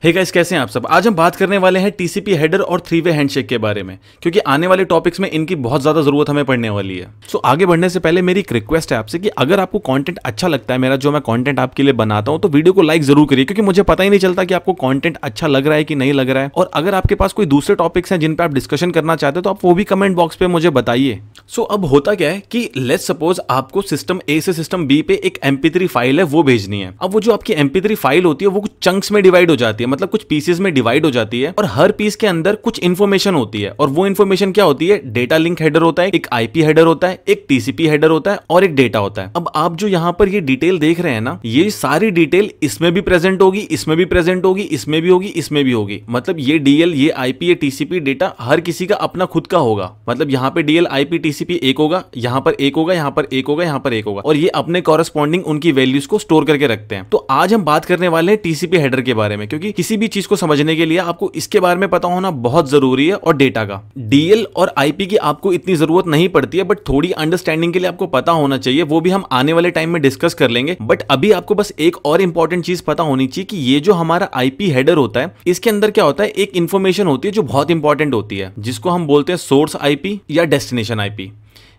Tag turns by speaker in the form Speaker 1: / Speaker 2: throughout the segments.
Speaker 1: Hey guys, कैसे हैं आप सब। आज हम बात करने वाले हैं टीसीपी हेडर और 3-वे हैंडशेक के बारे में, क्योंकि आने वाले टॉपिक्स में इनकी बहुत ज्यादा जरूरत हमें पड़ने वाली है। सो आगे बढ़ने से पहले मेरी एक रिक्वेस्ट है आपसे कि अगर आपको कंटेंट अच्छा लगता है, मेरा जो मैं कंटेंट आपके लिए बनाता हूं, तो वीडियो को लाइक जरूर करिए, क्योंकि मुझे पता ही नहीं चलता कि आपको कंटेंट अच्छा लग रहा है कि नहीं लग रहा है। और अगर आपके पास कोई दूसरे टॉपिक्स हैं जिन पर आप डिस्कशन करना चाहते हैं, तो आप वो भी कमेंट बॉक्स पे मुझे बताइए। सो अब होता क्या है कि लेट्स सपोज आपको सिस्टम ए से सिस्टम बी पे एक MP3 फाइल है, वो भेजनी है। अब वो जो आपकी MP3 फाइल होती है वो कुछ चंक्स में डिवाइड हो जाती है, मतलब कुछ पीसेस में डिवाइड हो जाती है, और हर पीस के अंदर कुछ इंफॉर्मेशन होती है। और वो इंफॉर्मेशन क्या होती है? डेटा लिंक हेडर होता है, एक IP हेडर होता है, एक TCP हेडर होता है और एक डेटा होता है। अब आप जो यहाँ पर ये डिटेल देख रहे हैं ना, ये सारी डिटेल इसमें भी प्रेजेंट होगी, इसमें भी प्रेजेंट होगी, इसमें भी होगी, इसमें भी होगी। मतलब ये DL, ये IP, ये TCP डेटा हर किसी का अपना खुद का होगा। मतलब यहाँ पे DL, IP, TCP एक होगा, यहाँ पर एक होगा, यहाँ पर एक होगा, यहाँ पर एक होगा, और ये अपने कॉरेस्पॉन्डिंग उनकी वैल्यूज को स्टोर करके रखते हैं। तो आज हम बात करने वाले हैं TCP हेडर के बारे में, क्योंकि किसी भी चीज को समझने के लिए आपको इसके बारे में पता होना बहुत जरूरी है। और डेटा का DL और IP की आपको इतनी जरूरत नहीं पड़ती है, बट थोड़ी अंडरस्टैंडिंग के लिए आपको पता होना चाहिए। वो भी हम आने वाले टाइम में डिस्कस कर लेंगे। बट अभी आपको बस एक और इंपॉर्टेंट चीज पता होनी चाहिए कि ये जो हमारा IP हेडर होता है, इसके अंदर क्या होता है, एक इंफॉर्मेशन होती है जो बहुत इंपॉर्टेंट होती है, जिसको हम बोलते हैं सोर्स IP या डेस्टिनेशन IP।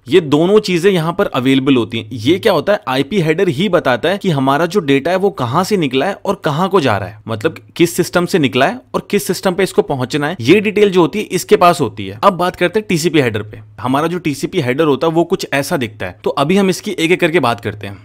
Speaker 1: ये दोनों चीजें यहां पर अवेलेबल होती हैं। ये क्या होता है, IP हेडर ही बताता है कि हमारा जो डेटा है वो कहां से निकला है और कहां को जा रहा है, मतलब किस सिस्टम से निकला है और किस सिस्टम पे इसको पहुंचना है। ये डिटेल जो होती है इसके पास होती है। अब बात करते हैं TCP हेडर पे। हमारा जो TCP हेडर होता है वो कुछ ऐसा दिखता है। तो अभी हम इसकी एक एक करके बात करते हैं।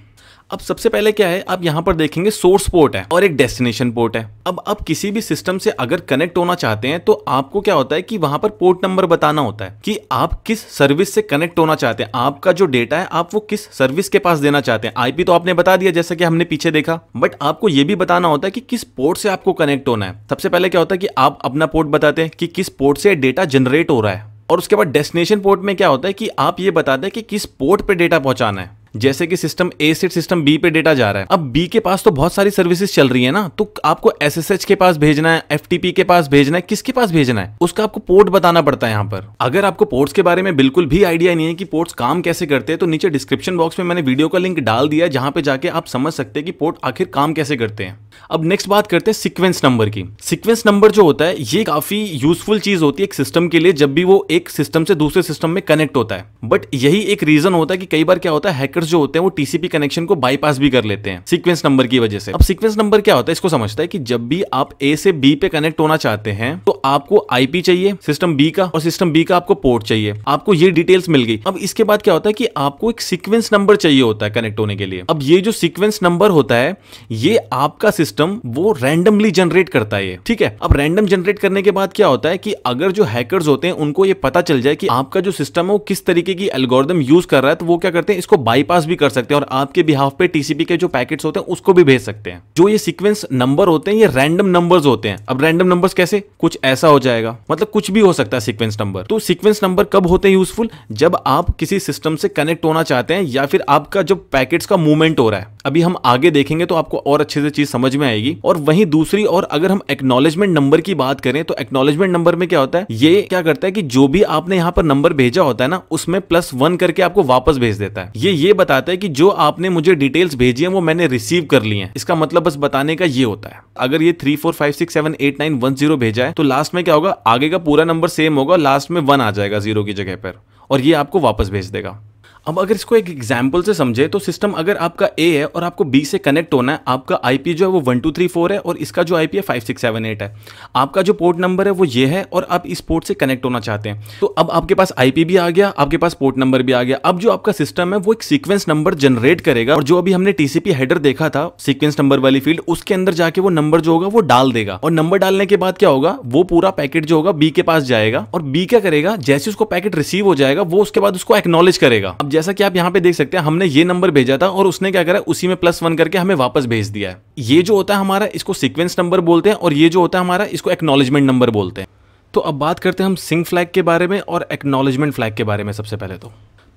Speaker 1: अब सबसे पहले क्या है, आप यहां पर देखेंगे सोर्स पोर्ट है और एक डेस्टिनेशन पोर्ट है। अब आप किसी भी सिस्टम से अगर कनेक्ट होना चाहते हैं, तो आपको क्या होता है कि वहां पर पोर्ट नंबर बताना होता है कि आप किस सर्विस से कनेक्ट होना चाहते हैं। आपका जो डेटा है आप वो किस सर्विस के पास देना चाहते हैं। IP तो आपने बता दिया, जैसा कि हमने पीछे देखा, बट आपको यह भी बताना होता है कि किस पोर्ट से आपको कनेक्ट होना है। सबसे पहले क्या होता है कि आप अपना पोर्ट बताते हैं कि किस पोर्ट से डेटा जनरेट हो रहा है, और उसके बाद डेस्टिनेशन पोर्ट में क्या होता है कि आप ये बताते हैं कि किस पोर्ट पे डेटा पहुंचाना है। जैसे कि सिस्टम A से सिस्टम B पे डेटा जा रहा है। अब B के पास तो बहुत सारी सर्विसेज चल रही है ना, तो आपको SSH के पास भेजना है, FTP के पास भेजना है, किसके पास भेजना है, उसका आपको पोर्ट बताना पड़ता है यहाँ पर। अगर आपको पोर्ट्स के बारे में बिल्कुल भी आइडिया नहीं है कि पोर्ट्स काम कैसे करते हैं, तो नीचे डिस्क्रिप्शन बॉक्स में मैंने वीडियो का लिंक डाल दिया है, जहां पे जाके आप समझ सकते हैं कि पोर्ट आखिर काम कैसे करते हैं। अब नेक्स्ट बात करते हैं सीक्वेंस नंबर की। सीक्वेंस नंबर जो होता है ये काफी यूजफुल चीज होती है एक सिस्टम के लिए, जब भी वो एक सिस्टम से दूसरे सिस्टम में कनेक्ट होता है। बट यही एक रीजन होता है कि कई बार क्या होता है, हैकर्स जो होते हैं वो TCP कनेक्शन को बाईपास भी कर लेते हैं सीक्वेंस नंबर की वजह से। अब सीक्वेंस नंबर क्या होता है, इसको समझता है कि जब भी आप A से B पे कनेक्ट होना चाहते हैं, तो आपको IP चाहिए सिस्टम B का, और सिस्टम B का आपको पोर्ट चाहिए। आपको ये डिटेल्स मिल गई। अब इसके बाद क्या होता है कि आपको एक सीक्वेंस नंबर चाहिए होता है कनेक्ट होने के लिए। अब ये जो सीक्वेंस नंबर होता है, ये आपका सिस्टम वो रैंडमली जनरेट करता है, ठीक है। अब रैंडम जनरेट करने के बाद क्या होता है कि अगर जो हैकर्स होते हैं उनको ये पता चल जाए कि आपका जो सिस्टम है वो किस तरीके की एल्गोरिथम यूज कर रहा है, तो वो क्या करते हैं, इसको बाईपास भी कर सकते हैं और आपके बिहाफ पे TCP के जो पैकेट्स होते हैं उसको भी भेज सकते हैं। जो ये सीक्वेंस नंबर होते हैं ये रैंडम नंबर्स होते हैं। अब रैंडम नंबर्स कैसे, कुछ ऐसा हो जाएगा, मतलब कुछ भी हो सकता है सीक्वेंस नंबर। तो सीक्वेंस नंबर कब होते हैं यूजफुल, जब आप किसी सिस्टम से कनेक्ट होना चाहते हैं या फिर आपका जो पैकेट्स का मूवमेंट हो रहा है। अभी हम आगे देखेंगे तो आपको और अच्छे से चीज समझ में आएगी। और वहीं दूसरी और अगर हम एक्नॉलेजमेंट नंबर की बात करें, तो एक्नॉलेजमेंट नंबर में क्या होता है, ये क्या करता है कि जो भी आपने यहाँ पर नंबर भेजा होता है ना, उसमें +1 करके आपको वापस भेज देता है। ये बताता है कि जो आपने मुझे डिटेल्स भेजी है वो मैंने रिसीव कर ली है। इसका मतलब बस बताने का ये होता है। अगर ये 3 4 5 6 7 8 9 1 0 भेजा है, तो लास्ट में क्या होगा, आगे का पूरा नंबर सेम होगा, लास्ट में 1 आ जाएगा 0 की जगह पर, और ये आपको वापस भेज देगा। अब अगर इसको एक एग्जाम्पल से समझे, तो सिस्टम अगर आपका A है और आपको B से कनेक्ट होना है, आपका IP जो है वो 1 2 3 4 है और इसका जो IP है 5 6 7 8 है। आपका जो पोर्ट नंबर है वो ये है और आप इस पोर्ट से कनेक्ट होना चाहते हैं। तो अब आपके पास IP भी आ गया, आपके पास पोर्ट नंबर भी आ गया। अब जो आपका सिस्टम है वो एक सीक्वेंस नंबर जनरेट करेगा, और जो अभी हमने TCP हेडर देखा था सीक्वेंस नंबर वाली फील्ड, उसके अंदर जाके वो नंबर जो होगा वो डाल देगा। और नंबर डालने के बाद क्या होगा, वो पूरा पैकेट जो होगा B के पास जाएगा, और B क्या करेगा, जैसे उसको पैकेट रिसीव हो जाएगा वो उसके बाद उसको एक्नॉलेज करेगा। अब जैसा कि आप यहाँ पे देख सकते हैं, हमने ये नंबर भेजा था और उसने क्या करा, उसी में +1 करके हमें वापस भेज दिया है। ये जो होता है हमारा, इसको सीक्वेंस नंबर बोलते हैं, और ये जो होता है हमारा, इसको एक्नॉलेजमेंट नंबर बोलते हैं। तो अब बात करते हैं हम सिंक फ्लैग के बारे में और एक्नॉलेजमेंट फ्लैग के बारे में। सबसे पहले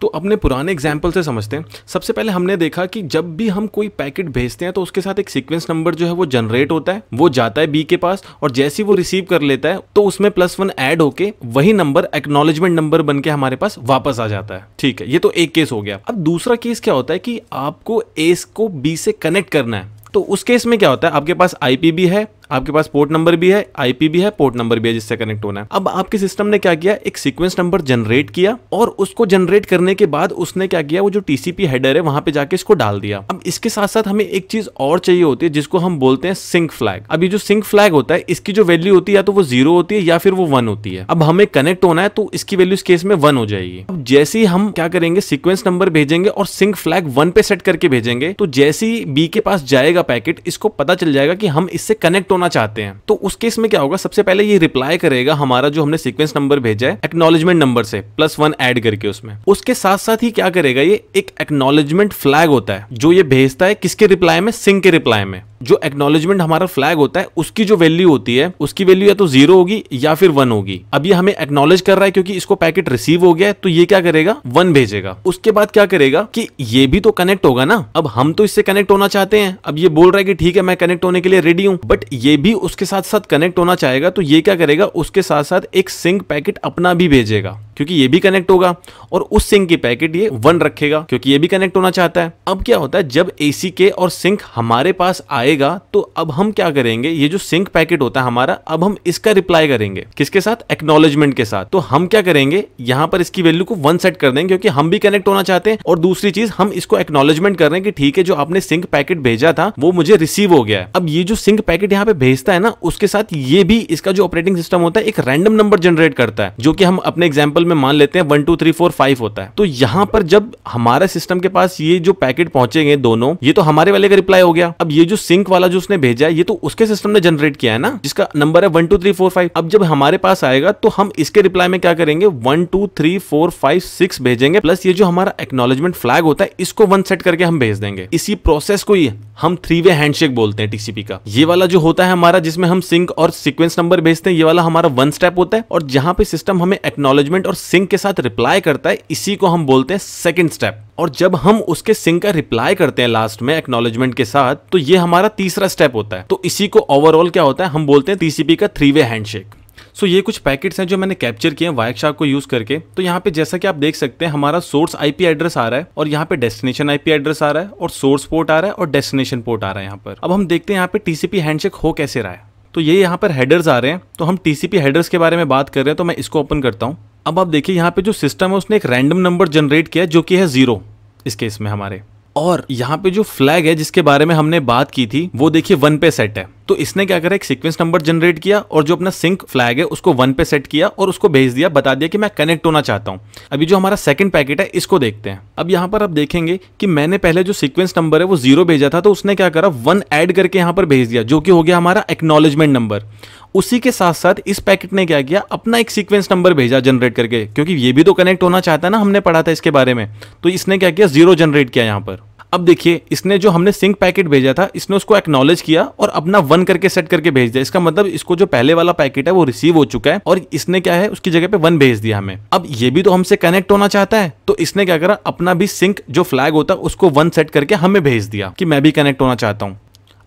Speaker 1: तो अपने पुराने एग्जाम्पल से समझते हैं। सबसे पहले हमने देखा कि जब भी हम कोई पैकेट भेजते हैं तो उसके साथ एक सीक्वेंस नंबर जो है वो जनरेट होता है, वो जाता है B के पास, और जैसे ही वो रिसीव कर लेता है तो उसमें +1 ऐड होके वही नंबर एक्नॉलेजमेंट नंबर बन के हमारे पास वापस आ जाता है। ठीक है, ये तो एक केस हो गया। अब दूसरा केस क्या होता है कि आपको A को B से कनेक्ट करना है। तो उस केस में क्या होता है, आपके पास IP भी है, आपके पास पोर्ट नंबर भी है, आईपी भी है, पोर्ट नंबर भी है जिससे कनेक्ट होना है। अब आपके सिस्टम ने क्या किया, एक सीक्वेंस नंबर जनरेट किया और उसको जनरेट करने के बाद उसने क्या किया, वो जो टीसीपी हेडर है वहां पे जाके इसको डाल दिया। अब इसके साथ साथ हमें एक चीज और चाहिए होती है जिसको हम बोलते हैं सिंक फ्लैग। अब ये जो सिंक फ्लैग होता है इसकी जो वैल्यू होती है या तो वो 0 होती है या फिर वो 1 होती है। अब हमें कनेक्ट होना है तो इसकी वैल्यू इस केस में 1 हो जाएगी। अब जैसे ही हम क्या करेंगे, सीक्वेंस नंबर भेजेंगे और सिंक फ्लैग 1 पे सेट करके भेजेंगे, तो जैसे ही बी के पास जाएगा पैकेट, इसको पता चल जाएगा कि हम इससे कनेक्ट होना चाहते हैं। तो उस केस में क्या होगा, सबसे पहले ये रिप्लाई करेगा हमारा जो हमने सीक्वेंस नंबर भेजा है एक्नॉलेजमेंट नंबर से +1 ऐड करके उसमें। उसके साथ साथ ही क्या करेगा, ये एक एक्नॉलेजमेंट फ्लैग होता है जो ये भेजता है किसके रिप्लाई में, सिंक के रिप्लाई में। जो एक्नॉलेजमेंट हमारा फ्लैग होता है उसकी जो वैल्यू होती है, उसकी वैल्यू या तो 0 होगी या फिर 1 होगी। अब ये हमें एक्नॉलेज कर रहा है क्योंकि इसको पैकेट रिसीव हो गया है, तो ये क्या करेगा, 1 भेजेगा। उसके बाद क्या करेगा कि ये भी तो कनेक्ट होगा ना, अब हम तो इससे कनेक्ट होना चाहते हैं। अब ये बोल रहा है कि ठीक है मैं कनेक्ट होने के लिए रेडी हूं, बट ये भी उसके साथ साथ कनेक्ट होना चाहेगा, तो ये क्या करेगा, उसके साथ साथ एक सिंक पैकेट अपना भी भेजेगा क्योंकि ये भी कनेक्ट होगा, और उस सिंक की पैकेट ये 1 रखेगा क्योंकि ये भी कनेक्ट होना चाहता है। अब क्या होता है, जब एसीके और सिंक हमारे पास आएगा तो अब हम क्या करेंगे, ये जो सिंक पैकेट होता है हमारा, अब हम इसका रिप्लाई करेंगे किसके साथ, एक्नॉलेजमेंट के साथ। तो हम क्या करेंगे, यहां पर इसकी वैल्यू को 1 सेट कर देंगे क्योंकि हम भी कनेक्ट होना चाहते हैं, और दूसरी चीज हम इसको एक्नॉलेजमेंट कर रहे हैं कि ठीक है जो आपने सिंक पैकेट भेजा था वो मुझे रिसीव हो गया है। अब ये जो सिंक पैकेट यहाँ पे भेजता है ना, उसके साथ ये भी इसका जो ऑपरेटिंग सिस्टम होता है एक रैंडम नंबर जनरेट करता है, जो कि हम अपने एग्जांपल में मान लेते हैं 1 2 3 4 5 होता है। तो यहां पर जब हमारे सिस्टम के पास ये जो पैकेट पहुंचेंगे दोनों, ये तो हमारे वाले का रिप्लाई हो गया। अब ये जो सिंक वाला जो उसने भेजा है ये तो उसके सिस्टम ने जनरेट किया है ना, जिसका नंबर है 1 2 3 4 5। अब जब हमारे पास आएगा तो हम इसके रिप्लाई में क्या करेंगे, 1 2 3 4 5 6 भेजेंगे, प्लस ये जो हमारा एक्नॉलेजमेंट फ्लैग होता है इसको 1 सेट करके हम भेज देंगे। इसी प्रोसेस को ही हम 3 वे हैंडशेक बोलते हैं टीसीपी का। ये वाला जो होता है हमारा, जिसमें हम सिंक और सीक्वेंस नंबर भेजते हैं, ये वाला हमारा 1 स्टेप होता है, और जहां पे सिस्टम हमें एक्नॉलेजमेंट और सिंक के साथ रिप्लाई करता है, इसी को हम बोलते हैं सेकंड स्टेप। और जब हम उसके सिंक का रिप्लाई करते हैं लास्ट में एक्नॉलेजमेंट के साथ, तो ये हमारा तीसरा स्टेप होता है। तो इसी को ओवरऑल क्या होता है, हम बोलते हैं टीसीपी का 3 वे हैंडशेक। सो ये कुछ पैकेट्स हैं जो मैंने कैप्चर किए हैं वायरशार्क को यूज करके। तो यहाँ पे जैसा कि आप देख सकते हैं हमारा सोर्स आईपी एड्रेस आ रहा है, और यहाँ पे डेस्टिनेशन आईपी एड्रेस आ रहा है, और सोर्स पोर्ट आ रहा है, और डेस्टिनेशन पोर्ट आ रहा है यहाँ पर। अब हम देखते हैं यहाँ पे टीसीपी हैंडशेक हो कैसे रहा है। तो ये यहाँ पर हेडर्स आ रहे हैं, तो हम टीसीपी हेडर्स के बारे में बात कर रहे हैं, तो मैं इसको ओपन करता हूँ। अब आप देखिए यहाँ पे जो सिस्टम है उसने एक रैंडम नंबर जनरेट किया जो कि है 0 इस केस में हमारे, और यहाँ पे जो फ्लैग है जिसके बारे में हमने बात की थी वो देखिए 1 पे सेट है। तो इसने क्या करा, एक सीक्वेंस नंबर जनरेट किया और जो अपना सिंक फ्लैग है उसको 1 पे सेट किया और उसको भेज दिया, बता दिया कि मैं कनेक्ट होना चाहता हूँ। अभी जो हमारा सेकंड पैकेट है इसको देखते हैं। अब यहाँ पर आप देखेंगे कि मैंने पहले जो सीक्वेंस नंबर है वो 0 भेजा था, तो उसने क्या करा, 1 ऐड करके यहाँ पर भेज दिया, जो कि हो गया हमारा एक्नॉलेजमेंट नंबर। उसी के साथ साथ इस पैकेट ने क्या किया, अपना एक सीक्वेंस नंबर भेजा जनरेट करके, क्योंकि ये भी तो कनेक्ट होना चाहता है ना, हमने पढ़ा था इसके बारे में। तो इसने क्या किया, 0 जनरेट किया यहाँ पर। अब देखिए इसने जो हमने सिंक पैकेट भेजा था इसने उसको एक्नॉलेज किया और अपना 1 करके सेट करके भेज दिया। इसका मतलब इसको जो पहले वाला पैकेट है वो रिसीव हो चुका है, और इसने क्या है उसकी जगह पे 1 भेज दिया हमें। अब ये भी तो हमसे कनेक्ट होना चाहता है, तो इसने क्या करा, अपना भी सिंक जो फ्लैग होता है उसको 1 सेट करके हमें भेज दिया कि मैं भी कनेक्ट होना चाहता हूं।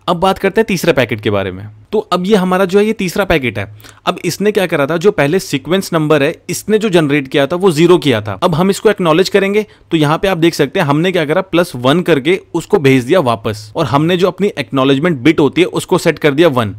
Speaker 1: अब बात करते हैं तीसरे पैकेट के बारे में। तो अब ये हमारा जो है ये तीसरा पैकेट है। अब इसने क्या करा था, जो पहले सीक्वेंस नंबर है इसने जो जनरेट किया था वो 0 किया था। अब हम इसको एक्नॉलेज करेंगे, तो यहाँ पे आप देख सकते हैं हमने क्या करा, +1 करके उसको भेज दिया वापस, और हमने जो अपनी एक्नॉलेजमेंट बिट होती है उसको सेट कर दिया 1।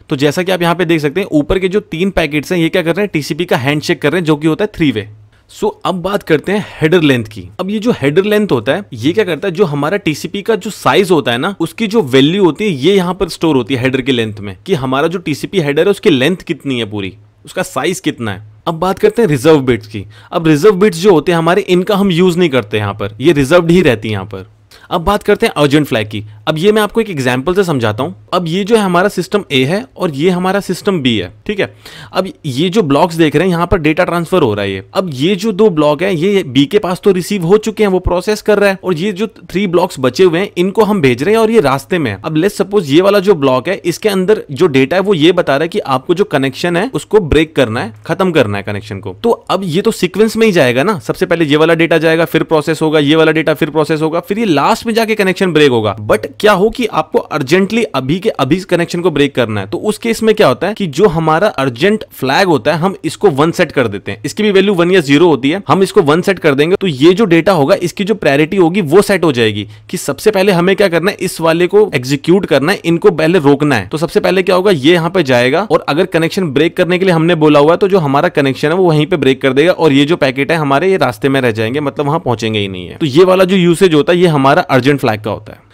Speaker 1: तो जैसा कि आप यहाँ पे देख सकते हैं ऊपर के जो 3 पैकेट्स हैं ये क्या कर रहे हैं, टीसीपी का हैंडशेक कर रहे हैं, जो कि होता है 3 वे। सो अब बात करते हैं हेडर लेंथ की। अब ये जो हेडर लेंथ होता है ये क्या करता है, जो हमारा टीसीपी का जो साइज होता है ना, उसकी जो वैल्यू होती है ये यहाँ पर स्टोर होती है हेडर के लेंथ में, कि हमारा जो टीसीपी हेडर है उसकी लेंथ कितनी है, पूरी उसका साइज कितना है। अब बात करते हैं रिजर्व बिट्स की। अब रिजर्व बिट्स जो होते हैं हमारे, इनका हम यूज नहीं करते यहाँ पर, ये रिजर्व्ड ही रहती है यहाँ पर। अब बात करते हैं अर्जेंट फ्लैग की। अब ये मैं आपको एक एग्जांपल से समझाता हूं। अब ये जो है हमारा सिस्टम ए है और ये हमारा सिस्टम बी है, ठीक है। अब ये जो ब्लॉक्स देख रहे हैं यहाँ पर डेटा ट्रांसफर हो रहा है। अब ये जो 2 ब्लॉक है ये बी के पास तो रिसीव हो चुके हैं, वो प्रोसेस कर रहा है, और ये जो 3 ब्लॉक्स बचे हुए हैं इनको हम भेज रहे हैं और ये रास्ते में है। अब लेट्स सपोज ये वाला जो ब्लॉक है इसके अंदर जो डेटा है वो ये बता रहा है कि आपको जो कनेक्शन है उसको ब्रेक करना है, खत्म करना है कनेक्शन को। तो अब ये तो सीक्वेंस में ही जाएगा ना, सबसे पहले ये वाला डेटा जाएगा, फिर प्रोसेस होगा, ये वाला डेटा फिर प्रोसेस होगा, फिर ये लास्ट लास्ट में जाके कनेक्शन ब्रेक होगा। बट क्या हो कि आपको अर्जेंटली अभी के अभी कनेक्शन को ब्रेक करना है, तो उस केस में क्या होता है कि जो हमारा अर्जेंट फ्लैग होता है हम इसको 1 सेट कर देते हैं। इसकी भी वैल्यू 1 या 0 होती है, हम इसको 1 सेट कर देंगे तो ये जो डेटा होगा इसकी जो प्रायोरिटी होगी वो सेट हो जाएगी कि सबसे पहले हमें क्या करना है, इस वाले को एग्जीक्यूट करना है, इनको पहले रोकना है। तो सबसे पहले क्या होगा, ये यहां पे जाएगा और अगर कनेक्शन ब्रेक करने के लिए हमने बोला हुआ है तो जो हमारा कनेक्शन है वो वहीं पे ब्रेक कर देगा और ये जो पैकेट है हमारे ये रास्ते में रह जाएंगे, मतलब वहां पहुंचेंगे ही नहीं है। तो ये वाला जो यूसेज होता है ये हमारा अर्जेंट फ्लैग का होता है।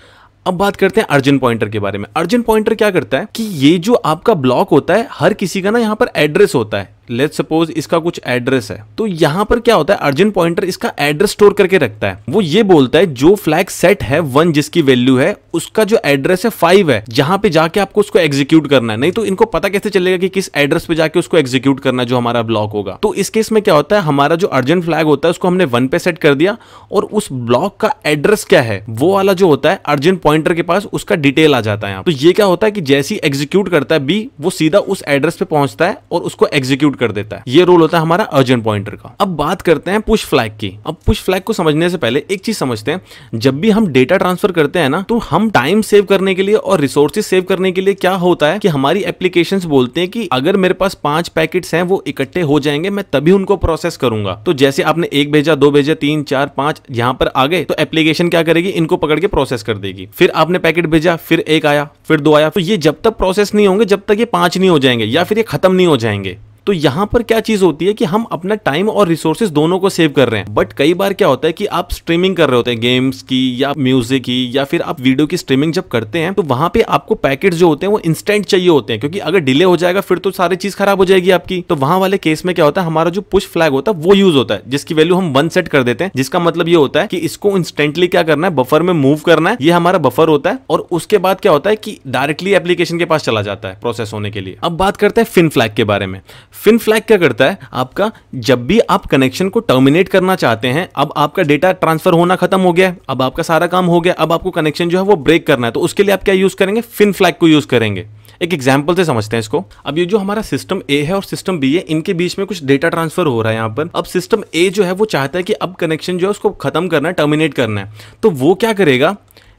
Speaker 1: अब बात करते हैं अर्जेंट पॉइंटर के बारे में। अर्जेंट पॉइंटर क्या करता है कि ये जो आपका ब्लॉक होता है हर किसी का ना यहाँ पर एड्रेस होता है। लेट्स सपोज इसका कुछ एड्रेस है, तो यहां पर क्या होता है, अर्जेंट पॉइंटर इसका एड्रेस स्टोर करके रखता है। वो ये बोलता है जो फ्लैग सेट है 1 जिसकी वैल्यू है उसका जो एड्रेस है 5 है, जहां पे जाके आपको उसको एग्जीक्यूट करना है। नहीं तो इनको पता कैसे चलेगा कि किस एड्रेस पे जाके उसको एग्जीक्यूट करना है जो हमारा ब्लॉक होगा। तो इस केस में क्या होता है, हमारा जो अर्जेंट फ्लैग होता है उसको हमने 1 पे सेट कर दिया और उस ब्लॉक का एड्रेस क्या है वो वाला जो होता है अर्जेंट पॉइंटर के पास उसका डिटेल आ जाता है। तो ये क्या होता है कि जैसे ही एग्जीक्यूट करता है बी, वो सीधा उस एड्रेस पे पहुंचता है और उसको एग्जीक्यूट कर देता है। ये होता है हमारा अर्जेंट पॉइंटर का। अब बात करते हैं पुश फ्लैग की। अब पुश फ्लैग को समझने से पहले एक चीज समझते हैं, जब भी हम डेटा ट्रांसफर करते हैं ना तो हम टाइम सेव करने के लिए और रिसोर्सेज सेव करने के लिए क्या होता है कि हमारी एप्लीकेशंस बोलते हैं कि अगर मेरे पास 5 पैकेट्स हैं वो इकट्ठे हो जाएंगे मैं तभी उनको प्रोसेस करूंगा। तो जैसे आपने 1 भेजा, 2 भेजा, 3, 4, 5 यहां पर आ गए तो एप्लीकेशन क्या करेगी, इनको पकड़ के प्रोसेस कर देगी। फिर आपने पैकेट भेजा, फिर 1 आया, फिर 2 आया, तो ये जब तक प्रोसेस नहीं होंगे जब तक ये 5 नहीं हो जाएंगे या फिर ये खत्म नहीं हो जाएंगे। तो यहां पर क्या चीज होती है कि हम अपना टाइम और रिसोर्सेज दोनों को सेव कर रहे हैं। बट कई बार क्या होता है कि आप स्ट्रीमिंग कर रहे होते हैं गेम्स की या म्यूजिक की या फिर आप वीडियो की स्ट्रीमिंग जब करते हैं तो वहां पे आपको पैकेट्स जो होते हैं वो इंस्टेंट चाहिए होते हैं, क्योंकि अगर डिले हो जाएगा फिर तो सारी चीज खराब हो जाएगी आपकी। तो वहां वाले केस में क्या होता है, हमारा जो पुश फ्लैग होता है वो यूज होता है जिसकी वैल्यू हम 1 सेट कर देते हैं, जिसका मतलब ये होता है कि इसको इंस्टेंटली क्या करना है, बफर में मूव करना है। ये हमारा बफर होता है और उसके बाद क्या होता है कि डायरेक्टली एप्लीकेशन के पास चला जाता है प्रोसेस होने के लिए। अब बात करते हैं फिन फ्लैग के बारे में। फिन फ्लैग क्या करता है, आपका जब भी आप कनेक्शन को टर्मिनेट करना चाहते हैं, अब आपका डेटा ट्रांसफर होना खत्म हो गया, अब आपका सारा काम हो गया, अब आपको कनेक्शन जो है वो ब्रेक करना है, तो उसके लिए आप क्या यूज करेंगे, फिन फ्लैग को यूज करेंगे। एक एग्जांपल से समझते हैं इसको। अब ये जो हमारा सिस्टम ए है और सिस्टम बी है, इनके बीच में कुछ डेटा ट्रांसफर हो रहा है यहाँ पर। अब सिस्टम ए जो है वो चाहता है कि अब कनेक्शन जो है उसको खत्म करना है, टर्मिनेट करना है, तो वो क्या करेगा,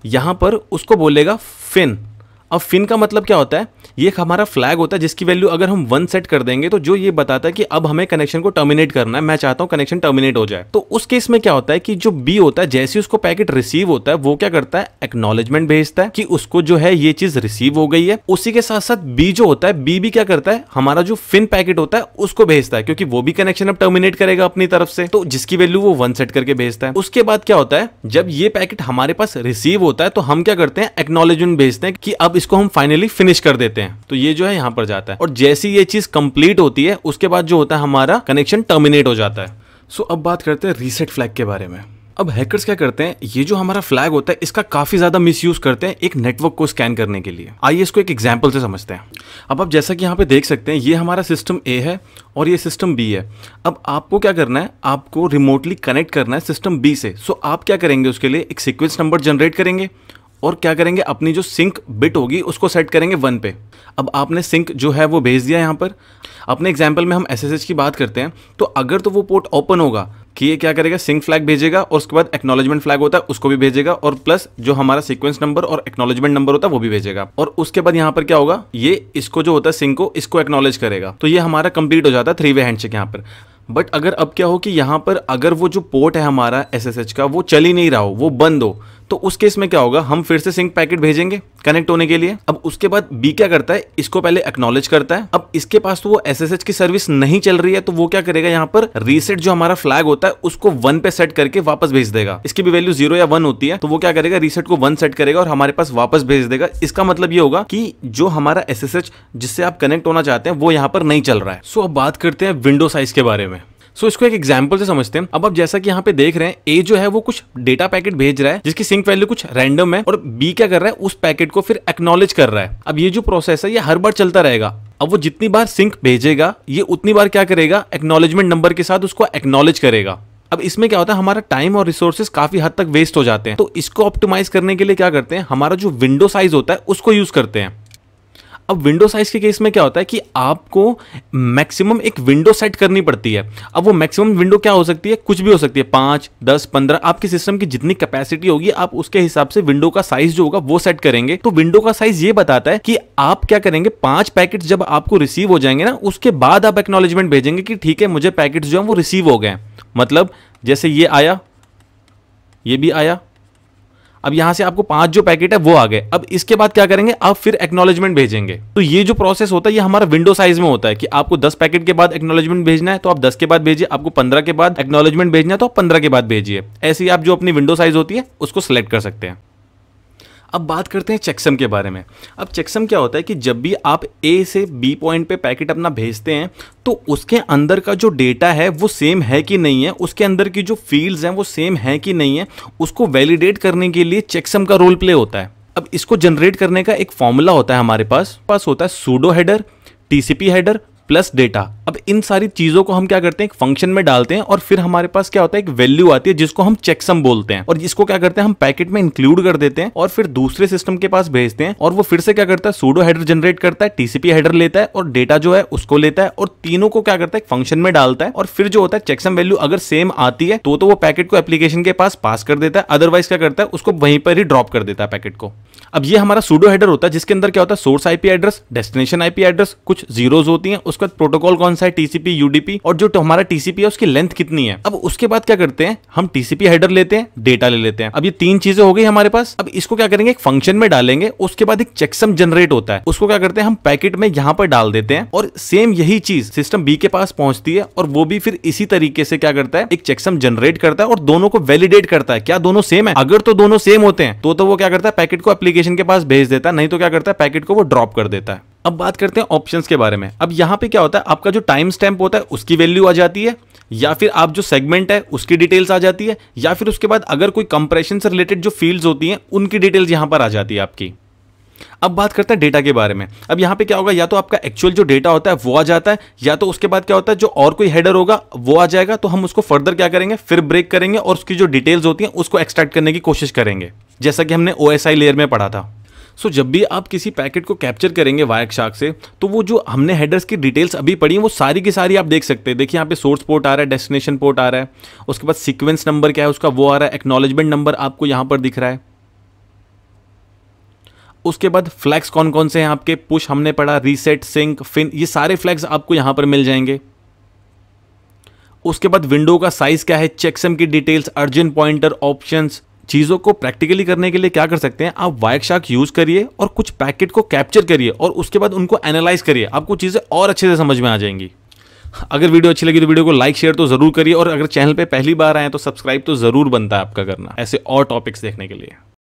Speaker 1: यहां पर उसको बोलेगा फिन। अब फिन का मतलब क्या होता है, ये एक हमारा फ्लैग होता है जिसकी वैल्यू अगर हम 1 सेट कर देंगे तो जो ये बताता है कि अब हमें कनेक्शन को टर्मिनेट करना है, मैं चाहता हूं कनेक्शन टर्मिनेट हो जाए। तो उस केस में क्या होता है कि जो बी होता है जैसे उसको पैकेट रिसीव होता है वो क्या करता है, एक्नॉलेजमेंट भेजता है कि उसको जो है ये चीज रिसीव हो गई है। उसी के साथ साथ बी जो होता है, बी भी क्या करता है, हमारा जो फिन पैकेट होता है उसको भेजता है, क्योंकि वो भी कनेक्शन अब टर्मिनेट करेगा अपनी तरफ से, तो जिसकी वैल्यू वो 1 सेट करके भेजता है। उसके बाद क्या होता है, जब ये पैकेट हमारे पास रिसीव होता है तो हम क्या करते हैं, एक्नॉलेजमेंट भेजते हैं कि अब इसको हम फाइनली फिनिश कर देते हैं। तो ये जो है यहां पर जाता है और जैसी ये चीज कंप्लीट होती है उसके बाद जो होता है हमारा कनेक्शन टर्मिनेट हो जाता है। सो अब बात करते हैं रीसेट फ्लैग के बारे में। अब हैकर्स क्या करते हैं, ये जो हमारा फ्लैग होता है इसका काफी ज्यादा मिसयूज करते हैं एक नेटवर्क को स्कैन करने के लिए। आइए इसको एक एग्जांपल से समझते हैं। अब आप जैसा कि यहाँ पे देख सकते हैं ये हमारा सिस्टम ए है और ये सिस्टम बी है। अब आपको क्या करना है, आपको रिमोटली कनेक्ट करना है सिस्टम बी से। सो आप क्या करेंगे, उसके लिए एक सीक्वेंस नंबर जनरेट करेंगे और क्या करेंगे, अपनी जो सिंक बिट होगी उसको सेट करेंगे 1 पे। अब आपने सिंक जो है वो भेज दिया। यहाँ पर अपने एग्जांपल में हम SSH की बात करते हैं, तो अगर तो वो पोर्ट ओपन होगा कि ये क्या करेगा, सिंक फ्लैग भेजेगा और उसके बाद एक्नॉलेजमेंट फ्लैग होता है उसको भी भेजेगा और प्लस जो हमारा सीक्वेंस नंबर और एक्नॉलेजमेंट नंबर होता है वो भी भेजेगा। और उसके बाद यहाँ पर क्या होगा, ये इसको जो होता है सिंक को इसको एक्नॉलेज करेगा। तो ये हमारा कंप्लीट हो जाता है 3 वे हैंडशेक यहाँ पर। बट अगर अब क्या हो कि यहाँ पर अगर वो जो पोर्ट है हमारा SSH का वो चल ही नहीं रहा हो, वो बंद हो, तो उस केस में क्या होगा, हम फिर से सिंक पैकेट भेजेंगे कनेक्ट होने के लिए। अब उसके बाद बी क्या करता है, इसको पहले एक्नॉलेज करता है। अब इसके पास तो वो SSH की सर्विस नहीं चल रही है, तो वो क्या करेगा, यहाँ पर रीसेट जो हमारा फ्लैग होता है उसको 1 पे सेट करके वापस भेज देगा। इसकी भी वैल्यू 0 या 1 होती है, तो वो क्या करेगा, रीसेट को 1 सेट करेगा और हमारे पास वापस भेज देगा। इसका मतलब ये होगा कि जो हमारा SSH जिससे आप कनेक्ट होना चाहते हैं वो यहाँ पर नहीं चल रहा है। सो अब बात करते हैं विंडो साइज के बारे में। इसको एक एग्जांपल से समझते हैं। अब आप जैसा कि यहाँ पे देख रहे हैं, ए जो है वो कुछ डेटा पैकेट भेज रहा है जिसकी सिंक वैल्यू कुछ रैंडम है और बी क्या कर रहा है, उस पैकेट को फिर एक्नॉलेज कर रहा है। अब ये जो प्रोसेस है ये हर बार चलता रहेगा। अब वो जितनी बार सिंक भेजेगा ये उतनी बार क्या करेगा, एक्नॉलेजमेंट नंबर के साथ उसको एक्नॉलेज करेगा। अब इसमें क्या होता है, हमारा टाइम और रिसोर्सेज काफी हद तक वेस्ट हो जाते हैं। तो इसको ऑप्टिमाइज करने के लिए क्या करते हैं, हमारा जो विंडो साइज होता है उसको यूज करते हैं। अब विंडो साइज के केस में क्या होता है कि आपको मैक्सिमम एक विंडो सेट करनी पड़ती है। अब वो मैक्सिमम विंडो क्या हो सकती है, कुछ भी हो सकती है, 5, 10, 15, आपकी सिस्टम की जितनी कैपेसिटी होगी आप उसके हिसाब से विंडो का साइज जो होगा वो सेट करेंगे। तो विंडो का साइज ये बताता है कि आप क्या करेंगे, 5 पैकेट जब आपको रिसीव हो जाएंगे ना, उसके बाद आप एक्नॉलेजमेंट भेजेंगे कि ठीक है मुझे पैकेट जो है वो रिसीव हो गए। मतलब जैसे ये आया, ये भी आया, अब यहां से आपको 5 जो पैकेट है वो आ गए। अब इसके बाद क्या करेंगे, आप फिर एक्नॉलेजमेंट भेजेंगे। तो ये जो प्रोसेस होता है ये हमारा विंडो साइज में होता है कि आपको 10 पैकेट के बाद एक्नॉलेजमेंट भेजना है तो आप 10 के बाद भेजिए, आपको 15 के बाद एक्नॉलेजमेंट भेजना है तो आप 15 के बाद भेजिए। ऐसे ही आप जो अपनी विंडो साइज होती है उसको सिलेक्ट कर सकते हैं। अब बात करते हैं चेकसम के बारे में। अब चेकसम क्या होता है कि जब भी आप ए से बी पॉइंट पे पैकेट अपना भेजते हैं तो उसके अंदर का जो डेटा है वो सेम है कि नहीं है, उसके अंदर की जो फील्ड्स हैं वो सेम है कि नहीं है, उसको वैलिडेट करने के लिए चेकसम का रोल प्ले होता है। अब इसको जनरेट करने का एक फॉर्मूला होता है हमारे पास होता है pseudo header, TCP header plus data. अब इन सारी चीजों को हम क्या करते हैं, एक फंक्शन में डालते हैं और फिर हमारे पास क्या होता है, एक वैल्यू आती है जिसको हम चेकसम बोलते हैं और जिसको क्या करते हैं हम पैकेट में इंक्लूड कर देते हैं और फिर दूसरे सिस्टम के पास भेजते हैं और वो फिर से क्या करता है, सूडो हेडर जनरेट करता है, टीसीपी हेडर लेता है और डेटा जो है उसको लेता है और तीनों को क्या करता है, एक फंक्शन में डालता है और फिर जो होता है चेकसम वैल्यू अगर सेम आती है तो वो पैकेट को एप्लीकेशन के पास पास कर देता है, अदरवाइज क्या करता है उसको वहीं पर ही ड्रॉप कर देता है पैकेट को। अब ये हमारा सूडो हेडर होता है जिसके अंदर क्या होता है, source IP address, destination IP address, कुछ जीरोस होती हैं, उसके बाद प्रोटोकॉल कौन सा है, टीसीपी, यूडीपी, और जो हमारा टीसीपी है उसकी लेंथ कितनी है। अब उसके बाद क्या करते हैं, हम टीसीपी हेडर लेते हैं, डेटा ले लेते हैं। अब ये 3 चीजें हो गई हमारे पास। अब इसको क्या करेंगे, एक फंक्शन में डालेंगे, उसके बाद एक चेकसम जनरेट होता है, उसको क्या करते हैं हम पैकेट में यहां पर डाल देते हैं और सेम यही चीज सिस्टम बी के पास पहुंचती है और वो भी फिर इसी तरीके से क्या करता है, एक चेकसम जनरेट करता है और दोनों को वैलिडेट करता है क्या दोनों सेम है। अगर तो दोनों सेम होते हैं तो वो क्या करता है, पैकेट को एप्लीकेशन के पास भेज देता है, नहीं तो क्या करता है, पैकेट को वो ड्रॉप कर देता है। अब बात करते हैं ऑप्शंस के बारे में। अब यहां पे क्या होता है, आपका जो टाइम स्टैम्प होता है उसकी वैल्यू आ जाती है, या फिर आप जो सेगमेंट है उसकी डिटेल्स आ जाती है, या फिर उसके बाद अगर कोई कंप्रेशन से रिलेटेड जो फील्ड्स होती हैं उनकी डिटेल्स यहां पर आ जाती है आपकी। अब बात करते हैं डेटा के बारे में। अब यहां पे क्या होगा, या तो आपका एक्चुअल जो डेटा होता है वो आ जाता है, या तो उसके बाद क्या होता है जो और कोई हेडर होगा वो आ जाएगा, तो हम उसको फर्दर क्या करेंगे, फिर ब्रेक करेंगे और उसकी जो डिटेल्स होती हैं उसको एक्सट्रैक्ट करने की कोशिश करेंगे, जैसा कि हमने ओएसआई लेयर में पढ़ा था। सो जब भी आप किसी पैकेट को कैप्चर करेंगे वायरशार्क से, तो वो जो हमने हेडर्स की डिटेल्स अभी पढ़ी हैं वो सारी की सारी आप देख सकते हैं। देखिए यहाँ पे सोर्स पोर्ट आ रहा है, डेस्टिनेशन पोर्ट आ रहा है, उसके बाद सीक्वेंस नंबर क्या है उसका वो आ रहा है, एक्नॉलेजमेंट नंबर आपको यहाँ पर दिख रहा है, उसके बाद फ्लैग्स कौन कौन से हैं आपके, पुश हमने पढ़ा, रीसेट, सिंक, फिन, ये सारे फ्लैग्स आपको यहाँ पर मिल जाएंगे। उसके बाद विंडो का साइज क्या है, चेकसम की डिटेल्स, अर्जेंट पॉइंटर, ऑप्शंस। चीज़ों को प्रैक्टिकली करने के लिए क्या कर सकते हैं, आप वायरशार्क यूज करिए और कुछ पैकेट को कैप्चर करिए और उसके बाद उनको एनालाइज करिए, आपको चीज़ें और अच्छे से समझ में आ जाएंगी। अगर वीडियो अच्छी लगी तो वीडियो को लाइक शेयर तो जरूर करिए और अगर चैनल पे पहली बार आए तो सब्सक्राइब तो जरूर बनता है आपका करना, ऐसे और टॉपिक्स देखने के लिए।